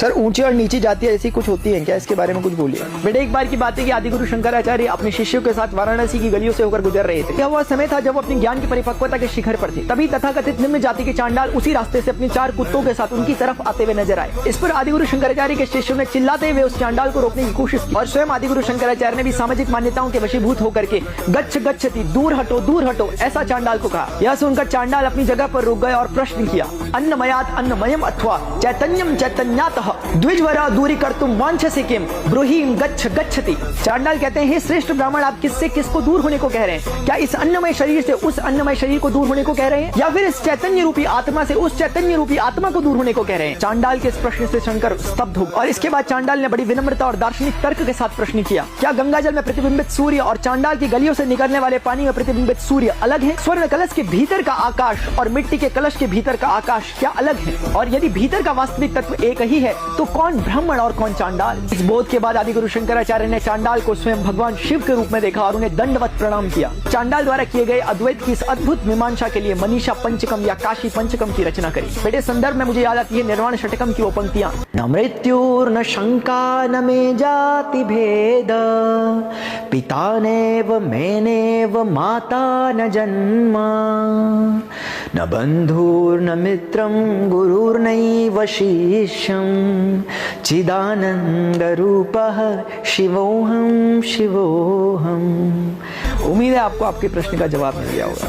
Sir ऊंची और नीची जातियां ऐसी कुछ होती हैं क्या, इसके बारे में कुछ बोलिए। बेटे एक बार की बात है कि आदिगुरु शंकराचार्य अपने शिष्यों के साथ वाराणसी की गलियों से होकर गुजर रहे थे। यह वह समय था जब वो अपने ज्ञान की परिपक्वता के शिखर पर थे। तभी तथाकथित निम्न जाति के चांडाल उसी रास्ते से अपने 4 कुत्तों के साथ उनकी तरफ आते हुए नजर आए। इस पर आदिगुरु शंकराचार्य के शिष्यों ने चिल्लाते हुए उस चांडाल को रोकने की कोशिश की और स्वयं आदिगुरु शंकराचार्य ने भी सामाजिक मान्यताओं के वशीभूत होकर के गच्छ गच्छति, दूर हटो ऐसा चांडाल को कहा। यह सुनकर चांडाल अपनी जगह पर रुक गए और प्रश्न किया, अन्नमयात अन्नमयम अथवा चैतन्यम चैतन्यातः द्विजवरा दूरी कर्तुम वांछसे किम ब्रूहीम गच्छ गच्छति। चांडाल कहते हैं, हे श्रेष्ठ ब्राह्मण, आप किससे किसको दूर होने को कह रहे हैं? क्या इस अन्नमय शरीर से उस अन्नमय शरीर को दूर होने को कह रहे हैं, या फिर इस चैतन्य रूपी आत्मा से उस चैतन्य रूपी आत्मा को दूर होने को कह रहे हैं? चांडाल के इस प्रश्न से शंकर स्तब्ध हो, और इसके बाद चांडाल ने बड़ी विनम्रता और दार्शनिक तर्क के साथ प्रश्न किया, क्या गंगाजल में प्रतिबिंबित सूर्य और चांडाल की गलियों से निकलने वाले पानी में प्रतिबिंबित सूर्य अलग है? स्वर्ण कलश के भीतर का आकाश और मिट्टी के कलश के भीतर का आकाश क्या अलग है? और यदि भीतर का वास्तविक तत्व एक ही है तो कौन ब्राह्मण और कौन चांडाल? इस बोध के बाद आदिगुरु शंकराचार्य ने चांडाल को स्वयं भगवान शिव के रूप में देखा और उन्हें दंडवत प्रणाम किया। चांडाल द्वारा किए गए अद्वैत की इस अद्भुत मीमांसा के लिए मनीषा पंचकम या काशी पंचकम की रचना करी। बेटे संदर्भ में मुझे याद आती है निर्वाण षटकम की वो पंक्तियां, न मृत्युर्न शंका न मे जाति भेद पिता नेव मैनेव माता न जन्म न बंधुर्न मित्रं गुरुर्नैव शिष्यं चिदानंद रूपः शिवोहम शिवोहम। उम्मीद है आपको आपके प्रश्न का जवाब मिल गया होगा।